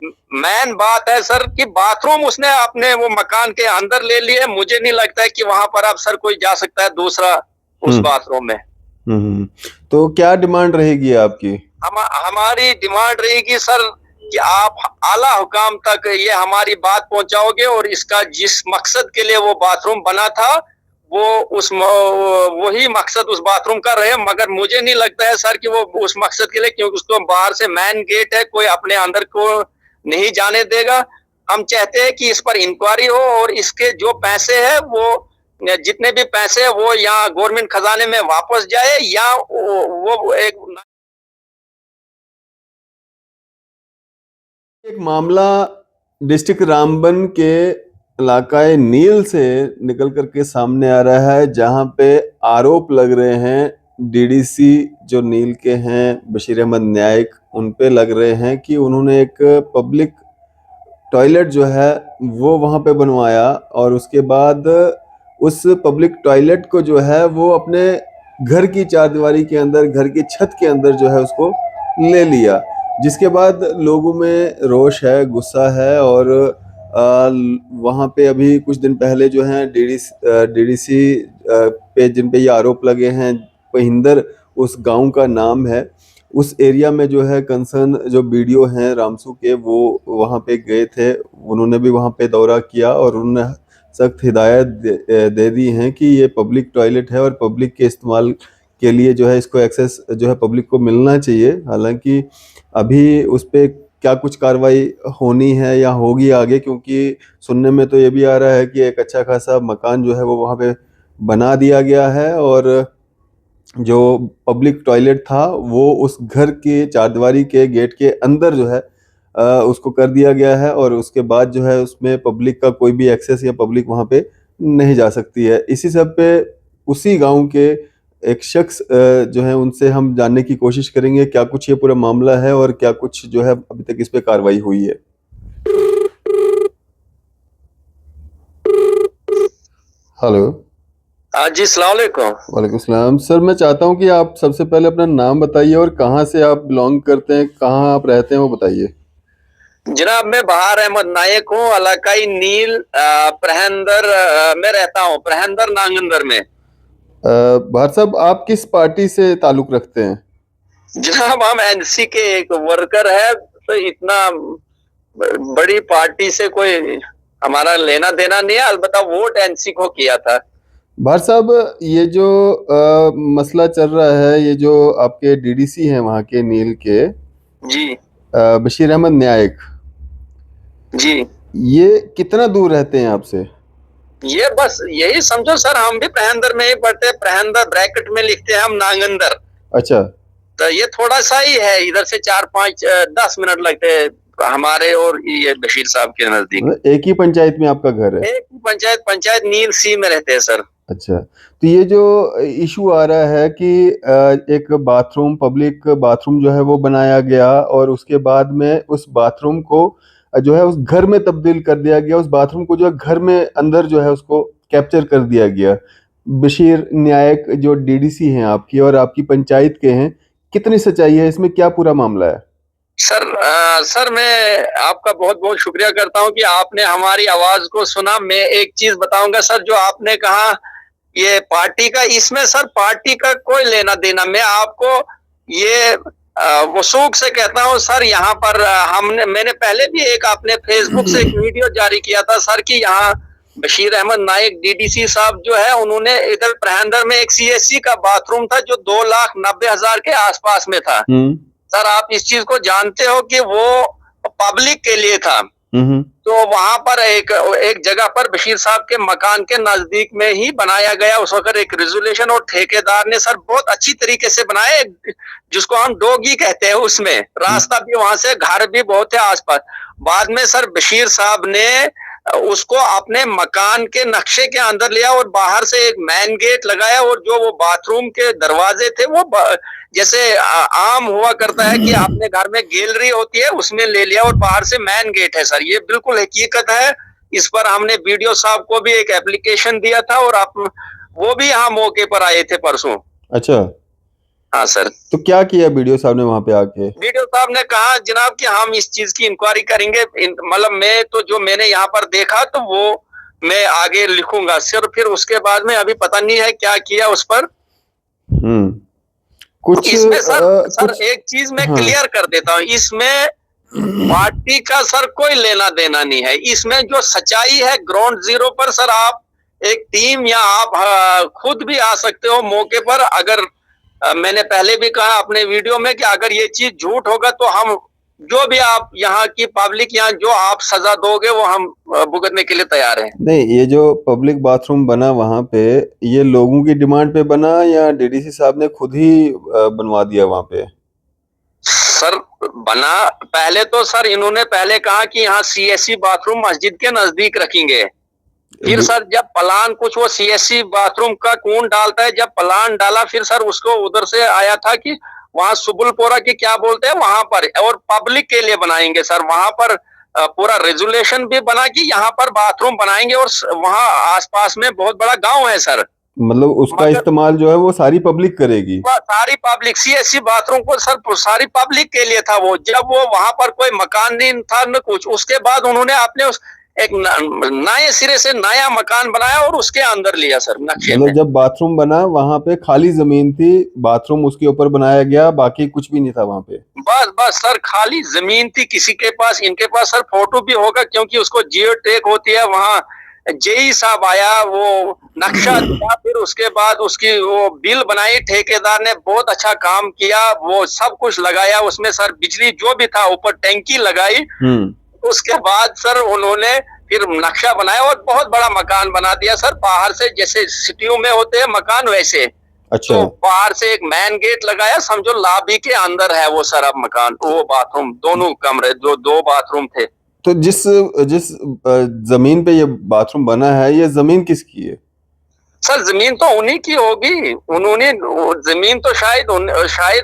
Main बात है sir कि बाथरूम उसने अपने वो मकान के अंदर ले लिए। मुझे नहीं लगता है कि वहां पर अब सर कोई जा सकता है दूसरा उस हम्म। बाथरूम में। हम्म। तो क्या डिमांड रहेगी आपकी? हमारी डिमांड रहेगी सर कि आप आला हुकाम तक ये हमारी बात पहुंचाओगे और इसका जिस मकसद के लिए वो बाथरूम बना था वो वही मकसद उस बाथरूम का रहे। मगर मुझे नहीं लगता है सर कि वो उस मकसद के लिए, क्योंकि उसको बाहर से मेन गेट है, कोई अपने अंदर को नहीं जाने देगा। हम चाहते हैं कि इस पर इंक्वायरी हो और इसके जो पैसे है वो जितने भी पैसे है वो या गवर्नमेंट खजाने में वापस जाए या वो एक एक मामला डिस्ट्रिक्ट रामबन के इलाकाए नील से निकल करके सामने आ रहा है, जहां पे आरोप लग रहे हैं डीडीसी जो नील के हैं बशीर अहमद न्यायक, उन पे लग रहे हैं कि उन्होंने एक पब्लिक टॉयलेट जो है वो वहां पे बनवाया और उसके बाद उस पब्लिक टॉयलेट को जो है वो अपने घर की चारदीवारी के अंदर, घर की छत के अंदर जो है उसको ले लिया, जिसके बाद लोगों में रोष है, गुस्सा है। और वहाँ पे अभी कुछ दिन पहले जो है डीडीसी पे जिन पे ये आरोप लगे हैं, पहिंदर उस गांव का नाम है, उस एरिया में जो है कंसर्न जो बीडीओ हैं रामसू के, वो वहाँ पे गए थे। उन्होंने भी वहाँ पे दौरा किया और उन्होंने सख्त हिदायत दे दी हैं कि ये पब्लिक टॉयलेट है और पब्लिक के इस्तेमाल के लिए जो है इसको एक्सेस जो है पब्लिक को मिलना चाहिए। हालांकि अभी उस पे क्या कुछ कार्रवाई होनी है या होगी आगे, क्योंकि सुनने में तो ये भी आ रहा है कि एक अच्छा खासा मकान जो है वो वहाँ पे बना दिया गया है और जो पब्लिक टॉयलेट था वो उस घर के चारदीवारी के गेट के अंदर जो है उसको कर दिया गया है और उसके बाद जो है उसमें पब्लिक का कोई भी एक्सेस या पब्लिक वहाँ पे नहीं जा सकती है। इसी सब पे उसी गांव के एक शख्स जो है उनसे हम जानने की कोशिश करेंगे क्या कुछ ये पूरा मामला है और क्या कुछ जो है अभी तक इस पे कार्रवाई हुई है। हेलो। जी सलाम वालेकुम। वालेकुम सलाम सर, मैं चाहता हूँ कि आप सबसे पहले अपना नाम बताइए और कहाँ से आप बिलोंग करते हैं, कहाँ आप रहते हैं वो बताइए। जनाब मैं बहार अहमद नायक हूँ, इलाकाई नील प्रहंदर में रहता हूँ, प्रहंदर नांगंदर में। भार साहब, आप किस पार्टी से ताल्लुक रखते हैं? जनाब हम एनसी के एक वर्कर है, तो इतना बड़ी पार्टी से कोई हमारा लेना देना नहीं है। अलबत्ता वोट एनसी को किया था। भार साहब, ये जो मसला चल रहा है, ये जो आपके डीडीसी हैं वहाँ के नील के, जी बशीर अहमद न्यायक, जी। ये कितना दूर रहते हैं आपसे? ये बस यही समझो सर, हम भी प्रहंदर में ही पढ़ते हैं, प्रहंदर ब्रैकेट में लिखते हैं हम नांगंदर। अच्छा। तो ये थोड़ा सा ही है, इधर से 4-5-10 मिनट लगते हैं हमारे और ये बशीर साहब के नजदीक। मतलब एक ही पंचायत में आपका घर है? एक पंचायत पंचायत नील सी में रहते हैं सर। अच्छा, तो ये जो इशू आ रहा है कि एक बाथरूम, पब्लिक बाथरूम जो है वो बनाया गया और उसके बाद में उस बाथरूम को जो है उस घर में तब्दील कर दिया गया, उस बाथरूम को जो है घर में अंदर जो है उसको कैप्चर कर दिया गया। बशीर न्यायक जो डीडीसी हैं आपकी और आपकी पंचायत के हैं, कितनी सच्चाई है इसमें, क्या पूरा मामला है? सर मैं आपका बहुत बहुत शुक्रिया करता हूं कि आपने हमारी आवाज को सुना। मैं एक चीज बताऊंगा सर, जो आपने कहा ये पार्टी का, इसमें सर पार्टी का कोई लेना देना। मैं आपको ये वसूख से कहता हूं सर, यहाँ पर मैंने पहले भी एक आपने फेसबुक से एक वीडियो जारी किया था सर कि यहाँ बशीर अहमद नाइक डीडीसी साहब जो है उन्होंने इधर प्रहंदर में एक सीएससी का बाथरूम था जो 2,90,000 के आसपास में था। सर आप इस चीज को जानते हो कि वो पब्लिक के लिए था। तो वहां पर एक जगह पर बशीर साहब के मकान के नजदीक में ही बनाया गया उस वक्त एक रेजोल्यूशन, और ठेकेदार ने सर बहुत अच्छी तरीके से बनाया, जिसको हम डोगी कहते हैं। उसमें रास्ता भी वहां से, घर भी बहुत है आसपास। बाद में सर बशीर साहब ने उसको अपने मकान के नक्शे के अंदर लिया और बाहर से एक मेन गेट लगाया, और जो वो बाथरूम के दरवाजे थे वो जैसे आम हुआ करता है कि आपने घर में गैलरी होती है उसमें ले लिया, और बाहर से मेन गेट है सर। ये बिल्कुल हकीकत है। इस पर हमने बीडीओ साहब को भी एक एप्लीकेशन दिया था और आप वो भी यहाँ मौके पर आए थे परसों। अच्छा। हाँ सर। तो क्या किया बीडीओ साहब ने वहां पे आके? वीडियो साहब ने कहा जनाब कि हम इस चीज की इंक्वायरी करेंगे, मतलब मैं तो जो मैंने यहाँ पर देखा तो वो मैं आगे लिखूंगा सर। फिर उसके बाद में अभी पता नहीं है क्या किया उस पर। कुछ इसमें सर कुछ एक चीज मैं हाँ क्लियर कर देता हूँ, इसमें पार्टी का सर कोई लेना देना नहीं है। इसमें जो सच्चाई है ग्राउंड जीरो पर सर, आप एक टीम या आप खुद भी आ सकते हो मौके पर। अगर मैंने पहले भी कहा अपने वीडियो में कि अगर ये चीज झूठ होगा तो हम जो भी आप यहाँ की पब्लिक यहाँ जो आप सजा दोगे वो हम भुगतने के लिए तैयार हैं। नहीं, ये जो पब्लिक बाथरूम बना वहां पे, ये लोगों की डिमांड पे बना या डीडीसी साहब ने खुद ही बनवा दिया वहां पे? सर बना पहले तो सर इन्होंने पहले कहा कि यहाँ सीएससी बाथरूम मस्जिद के नजदीक रखेंगे। फिर सर जब प्लान कुछ वो सीएससी बाथरूम का कौन डालता है, जब प्लान डाला फिर सर उसको उधर से आया था कि वहां सुबुलपोरा की क्या बोलते हैं वहां पर और पब्लिक के लिए बनाएंगे सर। वहां पर पूरा रेजुलेशन भी बना कि यहाँ पर बाथरूम बनाएंगे और वहां आसपास में बहुत बड़ा गांव है सर। मतलब उसका मगर इस्तेमाल जो है वो सारी पब्लिक करेगी? सारी पब्लिक सीएससी बाथरूम को सर सारी पब्लिक के लिए था वो। जब वो वहां पर कोई मकान नहीं था न कुछ, उसके बाद उन्होंने अपने उस एक नए सिरे से नया मकान बनाया और उसके अंदर लिया सर नक्शे मतलब में। जब बाथरूम बना वहां पे खाली जमीन थी, बाथरूम उसके ऊपर बनाया गया, बाकी कुछ भी नहीं था वहां पे? बस बस सर खाली जमीन थी किसी के पास। इनके पास सर फोटो भी होगा क्योंकि उसको जियो टैग होती है वहां। जेई साहब आया, वो नक्शा दिया, फिर उसके बाद उसकी वो बिल बनाई। ठेकेदार ने बहुत अच्छा काम किया, वो सब कुछ लगाया उसमें सर। बिजली जो भी था ऊपर टैंकी लगाई। उसके बाद सर उन्होंने फिर नक्शा बनाया और बहुत बड़ा मकान बना दिया सर। बाहर से जैसे सिटियों में होते हैं मकान वैसे। अच्छा। तो बाहर से एक मेन गेट लगाया, समझो लॉबी के अंदर है वो सर अब मकान। वो बाथरूम दोनों कमरे जो दो बाथरूम थे। तो जिस जिस जमीन पे ये बाथरूम बना है, ये जमीन किसकी है? सर जमीन तो उन्हीं की होगी। उन्होंने जमीन तो शायद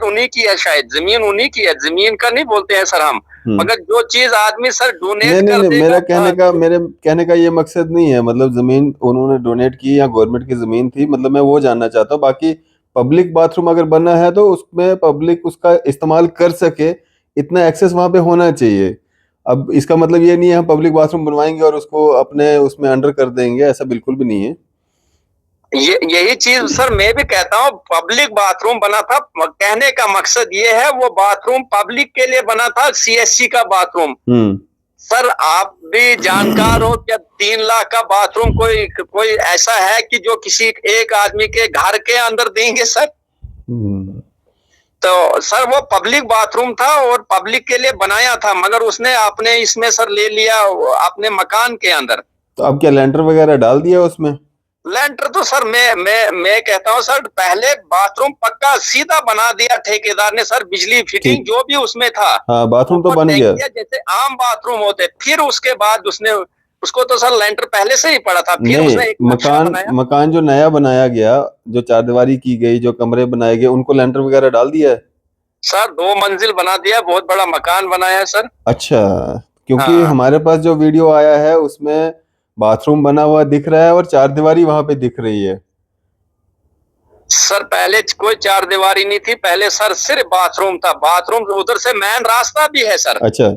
उन्हीं की है, शायद जमीन उन्हीं की है। जमीन का नहीं बोलते हैं सर हम, मगर जो चीज आदमी सर डोनेट कर नहीं, देगा। मेरे कहने का ये मकसद नहीं है। मतलब जमीन उन्होंने डोनेट की या गवर्नमेंट की जमीन थी, मतलब मैं वो जानना चाहता हूँ। बाकी पब्लिक बाथरूम अगर बना है तो उसमें पब्लिक उसका इस्तेमाल कर सके, इतना एक्सेस वहां पे होना चाहिए। अब इसका मतलब ये नहीं है हम पब्लिक बाथरूम बनवाएंगे और उसको अपने उसमें अंडर कर देंगे, ऐसा बिल्कुल भी नहीं है। यही चीज सर मैं भी कहता हूँ। पब्लिक बाथरूम बना था, कहने का मकसद ये है वो बाथरूम पब्लिक के लिए बना था, सीएससी का बाथरूम। सर आप भी जानकार हो कि 3 लाख का बाथरूम कोई कोई ऐसा है कि जो किसी एक आदमी के घर के अंदर देंगे सर? तो सर वो पब्लिक बाथरूम था और पब्लिक के लिए बनाया था, मगर उसने अपने इसमें सर ले लिया अपने मकान के अंदर। तो अब क्या लेंटर वगैरह डाल दिया उसमें? लेंटर तो सर मैं कहता हूँ सर पहले बाथरूम पक्का सीधा बना दिया ठेकेदार ने सर। बिजली फिटिंग जो भी उसमें था, हाँ, बाथरूम तो बन गया जैसे आम बाथरूम होते। फिर उसके बाद उसने उसको तो सर लेंटर पहले से ही पड़ा था। फिर नहीं, उसने एक नक्शा बनाया। मकान जो नया बनाया गया, जो चारदीवारी की गई, जो कमरे बनाए गए, उनको लेंटर वगैरह डाल दिया है? सर 2 मंजिल बना दिया, बहुत बड़ा मकान बनाया है सर। अच्छा, क्योंकि हाँ हमारे पास जो वीडियो आया है उसमें बाथरूम बना हुआ दिख रहा है और चारदीवारी वहां पे दिख रही है। सर पहले कोई चारदीवारी नहीं थी, पहले सर सिर्फ बाथरूम था। बाथरूम उधर से मेन रास्ता भी है सर। अच्छा।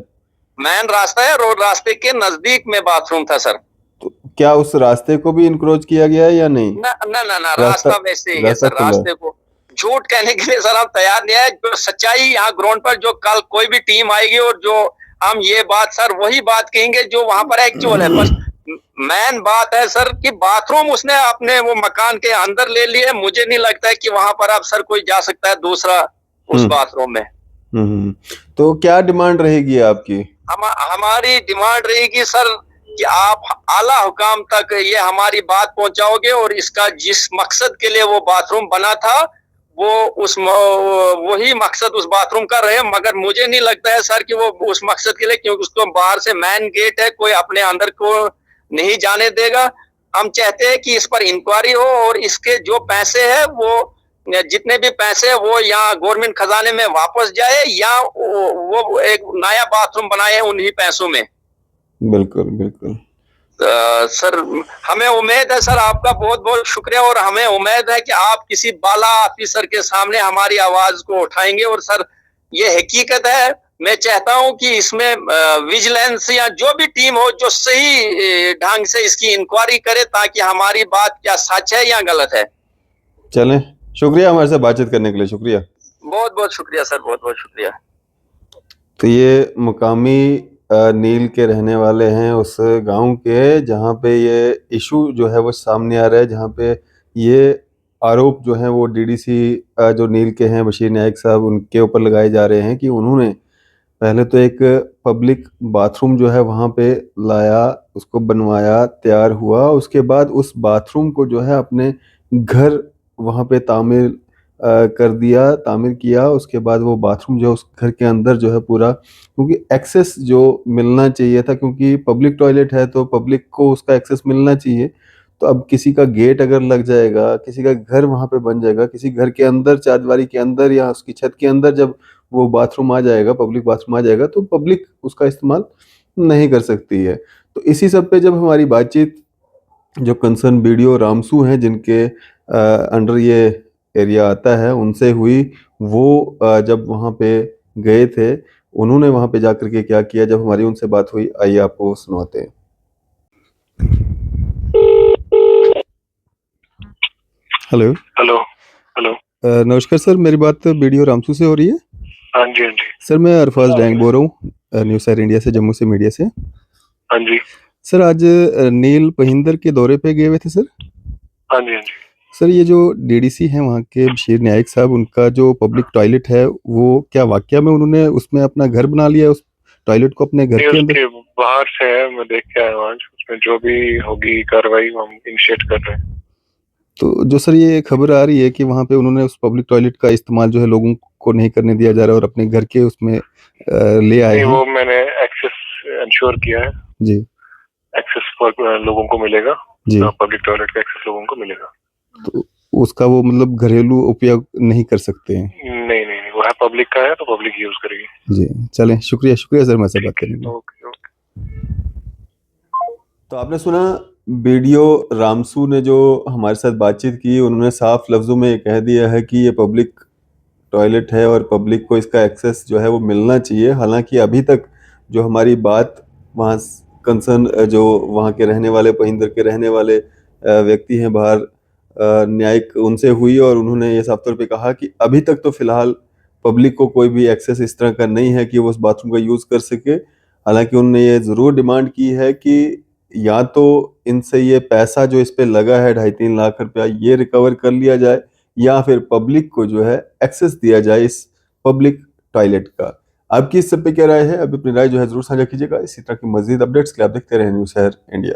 मेन रास्ता है, रोड रास्ते के नजदीक में बाथरूम था सर। तो क्या उस रास्ते को भी इंक्रोच किया गया है या नहीं? ना ना ना ना, रास्ता वैसे ही है रास्ता सर। खुला है। रास्ते को झूठ कहने के लिए सर हम तैयार नहीं है। जो सच्चाई यहाँ ग्राउंड पर, जो कल कोई भी टीम आएगी और जो हम ये बात सर वही बात कहेंगे जो वहां पर एक्चुअल है। बस मेन बात है सर कि बाथरूम उसने अपने वो मकान के अंदर ले लिए। मुझे नहीं लगता है कि वहां पर अब सर कोई जा सकता है दूसरा उस बाथरूम में। तो क्या डिमांड रहेगी आपकी? हमारी डिमांड रहेगी सर कि आप आला हुकाम तक ये हमारी बात पहुंचाओगे और इसका जिस मकसद के लिए वो बाथरूम बना था वो वही मकसद उस बाथरूम का रहे। मगर मुझे नहीं लगता है सर कि वो उस मकसद के लिए, क्योंकि उसको बाहर से मेन गेट है, कोई अपने अंदर को नहीं जाने देगा। हम चाहते हैं कि इस पर इंक्वायरी हो और इसके जो पैसे है वो जितने भी पैसे वो यहाँ गवर्नमेंट खजाने में वापस जाए या वो एक नया बाथरूम बनाए उन्हीं पैसों में। बिल्कुल बिल्कुल। सर हमें उम्मीद है सर, आपका बहुत बहुत शुक्रिया, और हमें उम्मीद है कि आप किसी बाला ऑफिसर के सामने हमारी आवाज को उठाएंगे। और सर ये हकीकत है, मैं चाहता हूं कि इसमें विजिलेंस या जो भी टीम हो जो सही ढंग से इसकी इंक्वायरी करे, ताकि हमारी बात क्या सच है या गलत है। चलें, शुक्रिया हमारे साथ बातचीत करने के लिए, शुक्रिया। बहुत बहुत शुक्रिया सर, बहुत बहुत शुक्रिया। तो ये मुकामी नील के रहने वाले हैं उस गांव के जहां पे ये इशू जो है वो सामने आ रहा है, जहां पे ये आरोप जो है वो डीडीसी जो नील के हैं बशीर नायक साहब उनके ऊपर लगाए जा रहे हैं कि उन्होंने पहले तो एक पब्लिक बाथरूम जो है वहां पे लाया, उसको बनवाया, तैयार हुआ, उसके बाद उस बाथरूम को जो है अपने घर वहां पे तामीर कर दिया, तामीर किया। उसके बाद वो बाथरूम जो है उस घर के अंदर जो है पूरा, क्योंकि एक्सेस जो मिलना चाहिए था, क्योंकि पब्लिक टॉयलेट है तो पब्लिक को उसका एक्सेस मिलना चाहिए। तो अब किसी का गेट अगर लग जाएगा, किसी का घर वहां पे बन जाएगा, किसी घर के अंदर चारदीवारी के अंदर या उसकी छत के अंदर जब वो बाथरूम आ जाएगा, पब्लिक बाथरूम आ जाएगा, तो पब्लिक उसका इस्तेमाल नहीं कर सकती है। तो इसी सब पे जब हमारी बातचीत जो कंसर्न बीडीओ रामसू हैं जिनके अंडर ये एरिया आता है उनसे हुई, वो जब वहाँ पे गए थे, उन्होंने वहाँ पे जाकर के क्या किया जब हमारी उनसे बात हुई, आइए आपको सुनाते हैं। Hello hello hello. नमस्कार सर, मेरी बात बीडीओ रामसू से हो रही है? हाँ जी हाँ जी सर मैं अरफाज डैंग बोल रहा हूँ, न्यूज़ एयर इंडिया से, जम्मू से, मीडिया से। हाँ जी सर आज नील पहिंदर के दौरे पे गए हुए थे सर। हाँ जी हाँ जी। सर ये जो डीडीसी हैं वहाँ के बशीर नायक साहब, उनका जो पब्लिक टॉयलेट है वो क्या वाकया में उन्होंने उसमें अपना घर बना लिया है, उस टॉयलेट को अपने घर नहीं, के अंदर? उसके बाहर से है, मैं देख के आया हूँ आज। उसमें जो भी होगी कार्रवाई हम इनिशिएट कर रहे हैं। तो जो सर ये खबर आ रही है कि वहाँ पे उन्होंने उस पब्लिक टॉयलेट का इस्तेमाल जो है लोगों को नहीं करने दिया जा रहा और अपने घर के उसमें ले आए नहीं, हैं। वो मैंने एक्सेस इंश्योर किया है। जी एक्सेस लोगों को मिलेगा, जी। पब्लिक टॉयलेट का एक्सेस लोगों को मिलेगा। तो उसका वो मतलब घरेलू उपयोग नहीं कर सकते हैं? नहीं नहीं नहीं, वो है पब्लिक का है तो पब्लिक यूज करेगी। जी चलें, शुक्रिया शुक्रिया सर मेरे से बात करने के लिए। Okay okay. तो आपने सुना बीडीओ रामसू ने जो हमारे साथ बातचीत की, उन्होंने साफ लफ्जों में कह दिया है कि ये पब्लिक टॉयलेट है और पब्लिक को इसका एक्सेस जो है वो मिलना चाहिए। हालांकि अभी तक जो हमारी बात वहाँ कंसर्न जो वहाँ के रहने वाले, पहिंदर के रहने वाले व्यक्ति हैं बाहर, न्यायिक, उनसे हुई और उन्होंने ये साफ तौर पे कहा कि अभी तक तो फिलहाल पब्लिक को कोई भी एक्सेस इस तरह का नहीं है कि वो उस बाथरूम का यूज़ कर सके। हालांकि उन्होंने ये ज़रूर डिमांड की है कि या तो इनसे ये पैसा जो इस पे लगा है 2.5-3 लाख रुपया, ये रिकवर कर लिया जाए, या फिर पब्लिक को जो है एक्सेस दिया जाए इस पब्लिक टॉयलेट का। आपकी इस सब पे क्या राय है? अभी अपनी राय जो है जरूर साझा कीजिएगा। इसी तरह की मजीद अपडेट्स के लिए आप देखते रहें न्यूज़ एयर इंडिया।